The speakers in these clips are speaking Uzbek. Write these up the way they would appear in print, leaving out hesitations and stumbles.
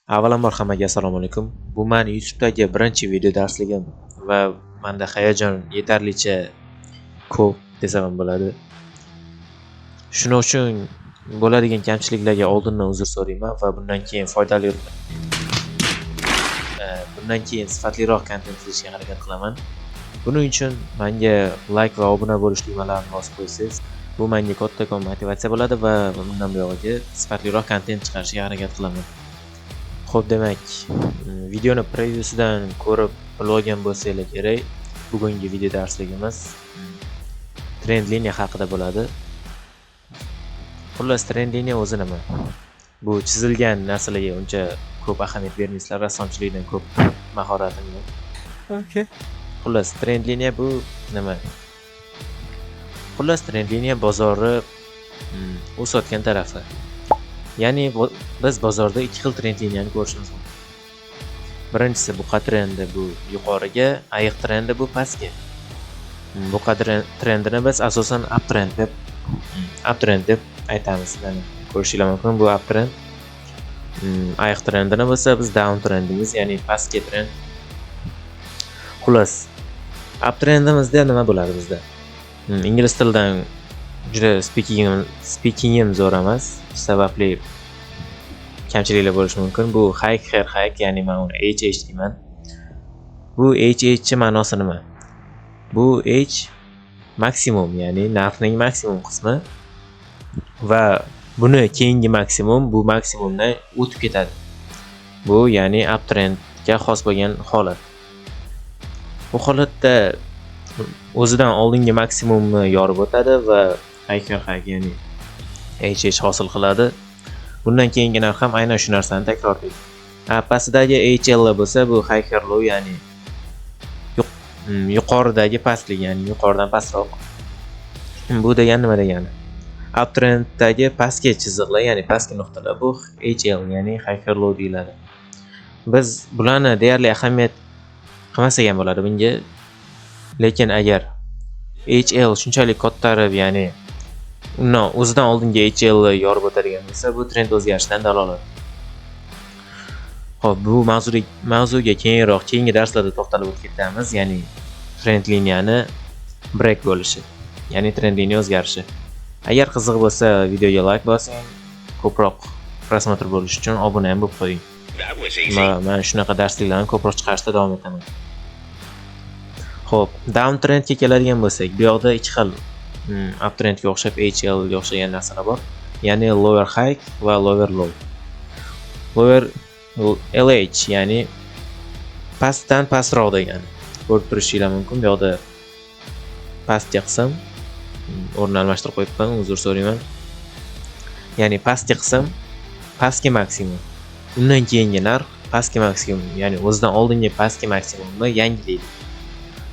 Avvalambor hammaga assalomu alaykum. Bu meni YouTube'dagi birinchi video darsligim va menda hayajon yetarlicha ko'p desam ham bo'ladi. Shuning uchun bo'ladigan kamchiliklarga oldindan uzr so'rayman va bundan keyin sifatliroq kontent qilishga harakat qilaman. Buning uchun menga like va obuna bo'lish tugmalarini bosib qo'ysangiz, bu menga kattakon motivatsiya bo'ladi va bundan buyog'iga sifatliroq kontent chiqarishga harakat qilaman. Xo'p, demak, videoni previewsidan ko'rib bilib olgan bo'lsanglar kerak, bugungi video darsligimiz trend liniya haqida bo'ladi. Xullas, trend liniya o'zi nima? Bu chizilgan narsalarga uncha ko'p ahamiyat bermaysizlar, rassomchilikdan ko'p mahoratim yo'q. Okay. Xullas, trend liniya bu nima? Xullas, trend liniya bozorni o'sayotgan tarafi. Ya'ni biz bozorda ikki xil trend liniyani ko'rishimiz mumkin. Birinchisi buqa trendi, bu yuqoriga, ayiq trendi bu pastga. Buqa trendini biz asosan uptrend deb aytamiz. Ya'ni ko'rishingiz mumkin, bu uptrend. Ayiq trendini bo'lsa biz down trendimiz, ya'ni pastga trend. Xullas, uptrendimizda nima bo'ladi bizda? Ingliz tilidan juda speakingim zo'r emas, sababli kamchiliklar bo'lishi mumkin. Bu hike, ya'ni men uni HH deyman. Bu HH ma'nosi nima? Bu H maksimum, ya'ni narxning maksimum qismi va buni keyingi maksimum bu maksimumdan o'tib ketadi. Bu ya'ni uptrendga xos bo'lgan holat. Bu holatda o'zidan oldingi maksimumni yorib o'tadi va hike, ya'ni HH hosil qiladi. Bundan keyingi narx ham aynan shu narsani takrorlaydi. Pastdagi HL bo'lsa bu hike low, ya'ni yuqoridagi pastlik, ya'ni yuqoridan pastroq. Bu degani nima degani? Uptrenddagi pastki chiziqlar, ya'ni pastki nuqtalar bu HL, ya'ni hike low deyiladi. Biz bularni deyarli ahamiyat qilmasak ham bo'ladi bunga. Lekin agar HL shunchalik ko'tarib, ya'ni undan o'zidan oldingi HL yorib o'tadigan bo'lsa, bu trend o'zgarishidan dalolat. Xo'p, bu mavzuga keyingi darslarda to'xtalib o'tamiz, ya'ni trend liniyani break bo'lishi, ya'ni trend liniya o'zgarishi. Agar qiziq bo'lsa, videoga like bosing, ko'proq prosmotr bo'lish uchun obuna ham bo'lib qo'ying. Men shunaqa darsliklarni ko'proq chiqarishda davom etaman. Xo'p, down trendga keladigan bo'lsak, bu yoqda ikki xil uptrendga o'xshab HL ga o'xshagan narsalar bor. Ya'ni lower high va lower low. Lower LH, ya'ni pastdan pastroq degani. Ko'rib turishingiz mumkin. Bu yoqda pastki qism o'rni almashtirib qo'yibman, uzr so'rayman. Ya'ni pastki qism pastki maksimum. Undan keyingi narx pastki maksimum, ya'ni o'zidan oldingi pastki maksimumni yangilaydi.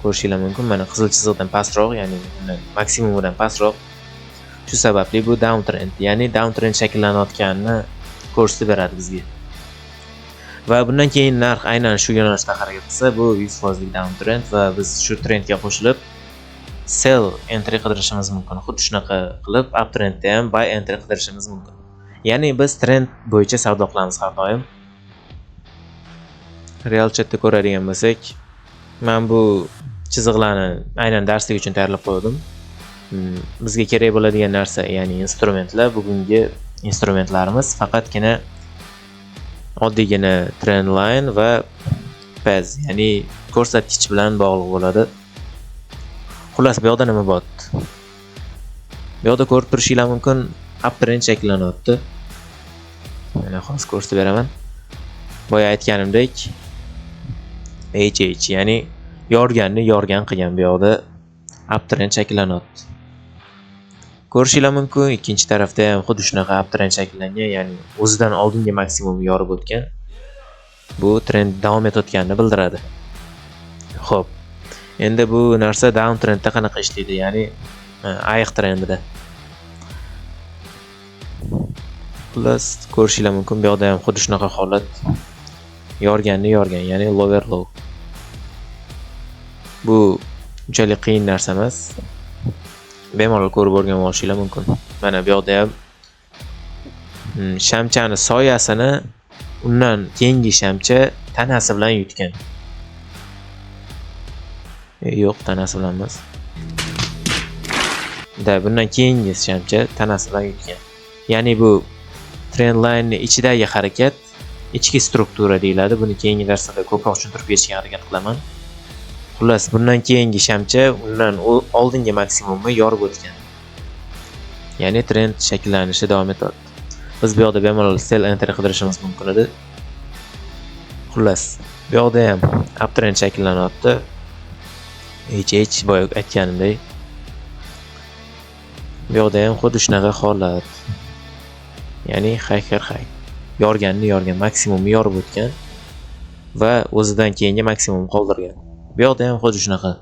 Ko'rishingiz mumkin, mana qizil chiziqdan pastroq, ya'ni maksimumidan pastroq. Shu sababli bu down trend, ya'ni down trend shakllanayotganini ko'rsatib beradi bizga. Va bundan keyin narx aynan shu yo'nalishda harakat qilsa, bu 100% down trend va biz shu trendga qo'shilib sell entry qidirishimiz mumkin. Xuddi shunaqa qilib uptrendda ham buy entry qidirishimiz mumkin. Ya'ni biz trend bo'yicha savdo qilamiz har doim. Real chatda ko'radigan bo'lsak, men bu chiziqlarni aynan darslik uchun tayyorlab qo'ydim. Bizga kerak bo'ladigan narsa, ya'ni instrumentlar, bugungi instrumentlarimiz faqatgina oddiygina trend line va paz, ya'ni ko'rsatkich bilan bog'liq bo'ladi. Xullas, bu yoqda nima bor? Bu yoqda ko'rib turishingiz mumkin, uptrend shakllanyapti. Mana hozir ko'rsatib beraman. Boya aytganimdek, HH, ya'ni yorgan qilgan bu yoqda uptrend shakllanyapti. Ko'rishingiz mumkin, ikkinchi tarafda ham xuddi shunaqa uptrend shakllangan, ya'ni o'zidan oldingi maksimumni yorib o'tgan. Bu trend davom etayotganini bildiradi. Xo'p, endi bu narsa down trendda qanaqa ishlaydi, ya'ni ayiq trendida. Xullas, ko'rishingiz mumkin, bu yoqda ham xuddi shunaqa holat. Yorgan, ya'ni lower low. Bu unchalik qiyin narsa emas. Bemalol ko'rib o'rganib olishingiz mumkin. Mana bu yoqda ham shamchani soyasini undan keyingi shamcha tanasi bilan yutgan. Yo'q, tanasi bilan emas. Bundan keyingi shamcha tanasi bilan yutgan. Ya'ni bu trendline ichidagi harakat, ichki struktura deyiladi. Buni keyingi darslarda ko'proq tushuntirib berishga harakat qilaman. Xullas, bundan keyingi shamcha undan oldingi maksimumni yorib o'tgan. Ya'ni trend shakllanishi davom etadi. Biz bu yoqda bemalol sell enter qidirishimiz mumkin edi. Xullas, bu yoqda ham uptrend shakllanyapti. Hech boya aytganimdek. Bu yoqda ham xuddi shunaqa holat. Ya'ni high. Yorganni maksimumni yorib o'tgan va o'zidan keyingi maksimum qoldirgan. Bu yoqda ham xuddi shunaqa.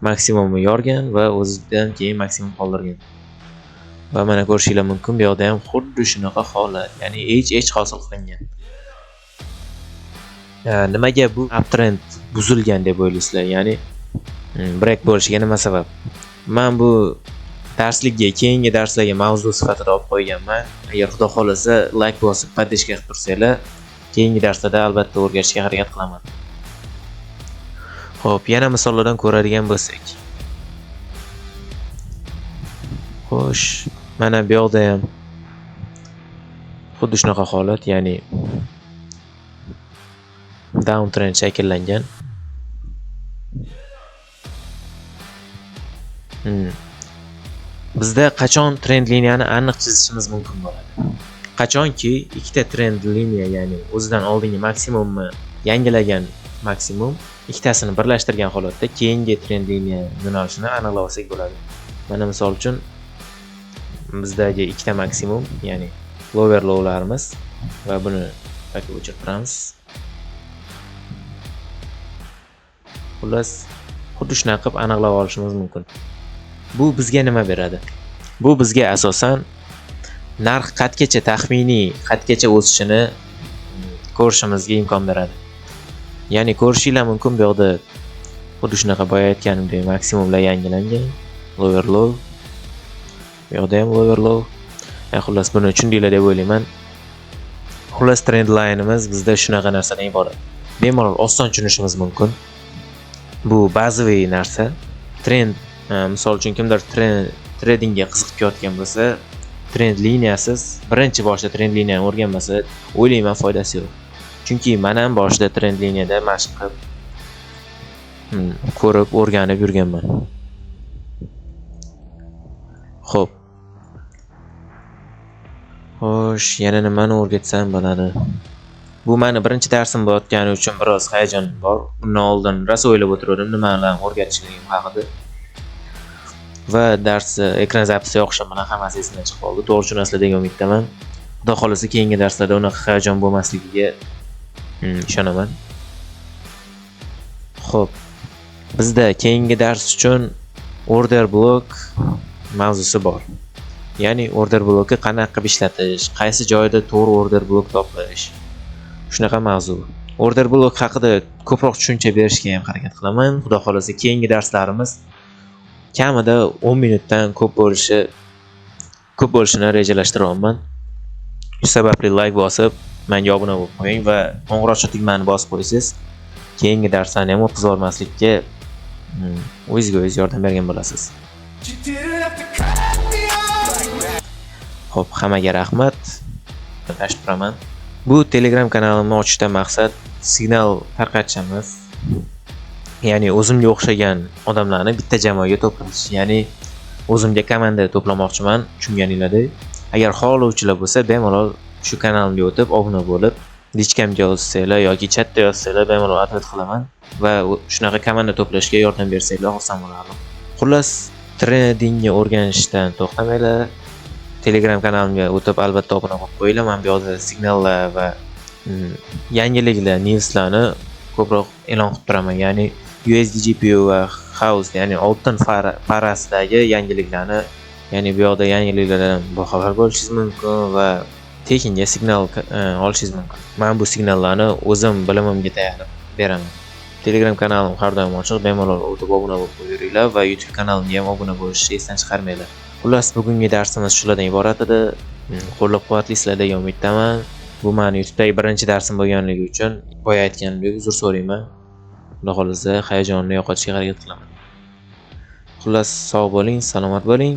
Maksimumni yorgan va o'zidan keyin maksimum qoldirgan. Va mana ko'rishingiz mumkin, bu yoqda ham xuddi shunaqa holat. Ya'ni hech hosil qilingan. Nimaga bu uptrend buzilgan deb o'ylaysizlar? Ya'ni break bo'lishiga nima sabab? Men bu darslikka keyingi darslarga mavzu sifatida olib qo'yganman. Agar xudo xolasa like bosib podpishka qilib tursanglar, keyingi darslarda albatta o'rganishga harakat qilaman. Xo'p, yana misollardan ko'radigan bo'lsak. Xo'sh, mana bu yoqda ham xuddi shunaqa holat, ya'ni downtrend shakllangan. Bizda qachon trend liniyani aniq chizishimiz mumkin bo'ladi? Qachonki ikkita trend liniya, ya'ni o'zidan oldingi maksimumni yangilagan maksimum ikkitasini birlashtirgan holatda keyingi trend liniya yo'nalishini aniqlab olsak bo'ladi. Mana misol uchun bizdagi ikkita maksimum, ya'ni lower lowlarimiz va buni yoki o'chirtiramiz. Xullas, xuddi shunaqa qilib aniqlab olishimiz mumkin. Bu bizga nima beradi? Bu bizga asosan narx qatgacha o'sishini ko'rishimizga imkon beradi. Ya'ni ko'rishingiz mumkin, bu yoqda xuddi shunaqa boya aytganimdek maksimumlar yangilangan, lower low. Bu yoqda ham lower low. Xullas, buni tushundinglar deb o'ylayman. Xullas, trend line'imiz bizda shunaqa narsadan iborat. Bemalol oson tushunishimiz mumkin. Bu bazaviy narsa. Trend, misol uchun kimdir tradingga qiziqib ketgan bo'lsa, trend liniyasiz birinchi boshda trend liniyani o'rganmasa, o'ylayman foydasi yo'q. Chunki men ham boshida trend liniyada mashq qilib, ko'rib, o'rganib yurganman. Xo'p. Xo'sh, yana nimani o'rgatsam bo'ladi? Bu meni birinchi darsim bo'layotgani uchun biroz hayajon bor. Bundan oldin rosa o'ylab o'tirdim nimalarni o'rgatishligim haqida. Va dars ekran zapisi yoqishim bilan hammasi esimdan chiqib qoldi. To'g'ri tushunasizlar degan umiddaman. Xudo xolasa keyingi darslarda unaqa hayajon bo'lmasligiga ishonaman. Xo'p. Bizda keyingi dars uchun order block mavzusi bor. Ya'ni order blokni qanaqa qilib ishlatish, qaysi joyda to'g'ri order blok topish. Shunaqa mavzu. Order blok haqida ko'proq tushuncha berishga ham harakat qilaman. Xudo xolasa keyingi darslarimiz kamida 10 minutdan ko'p bo'lishini rejalashtiryapman. Shu sababli like bosib, menga obuna bo'lib qo'ying va qo'ng'iroqcha tugmani bosib qo'ysiz, keyingi darslarni ham o'tqizib olmaslikka o'zingizga o'zingiz yordam bergan bo'lasiz. Xo'p, hammaga rahmat. Tashkil qilaman. Bu Telegram kanalimni ochishdan maqsad signal tarqatishimiz. Ya'ni o'zimga o'xshagan odamlarni bitta jamoaga to'plash. Ya'ni o'zimga komanda to'plamoqchiman, tushunganinglardek. Agar xohlovchilar bo'lsa, bemalol shu kanalimga o'tib, obuna bo'lib, dichkamga yozsanglar yoki chatda yozsanglar bemalol atvat qilaman va shunaqa komanda to'plashga yordam bersanglar xursand bo'lardim. Xullas, tradingni o'rganishdan to'xtamanglar. Telegram kanalimga o'tib albatta obuna bo'lib qo'yinglar. Men bu yerda signallar va yangiliklar, newslarni ko'proq e'lon qilib turaman. Ya'ni USD GPU va House, ya'ni oltin parasidagi yangiliklarni, ya'ni bu yoqda yangiliklardan boxabar bo'lishingiz mumkin va tekinga signal olishingiz mumkin. Men bu signallarni o'zim bilimimga tayanib beraman. Telegram kanalim har doim ochiq, bemalol o'tib obuna bo'lib qo'yinglar va YouTube kanalimga ham obuna bo'lishni esdan chiqarmanglar. Xullas, bugungi darsimiz shulardan iborat edi. Qo'llab-quvvatlaysizlar degan umiddaman. Bu meni YouTube'dagi birinchi darsim bo'lganligi uchun boya aytganimdek uzr so'rayman. Xudo xolasa hayajonini yo'qotishga harakat qilaman. Xullas, sog' bo'ling, salomat bo'ling.